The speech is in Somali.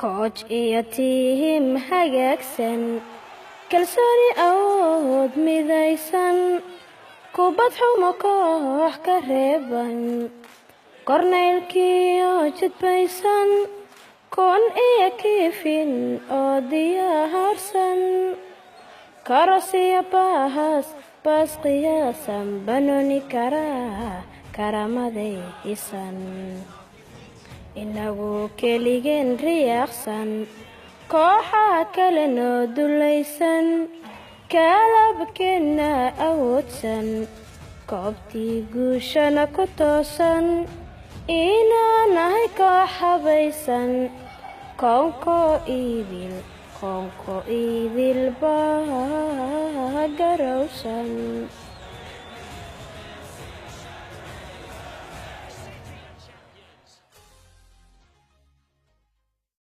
kooch iyo tiim hagaagsan kalsooni awood midaysan kubad xumo koox ka reeban korneylkiyo jidbaysan kun iyo kiifin oo diyaarsan karosiyo baas qiyaasan banooni karamaday hisan inagu keligeen riyaaqsan kooxaha kale noo dulaysan kaalabkeenna awoodsan koobtii guushana ku toosan inaanahay koox habaysan koonko idil baa garowsan.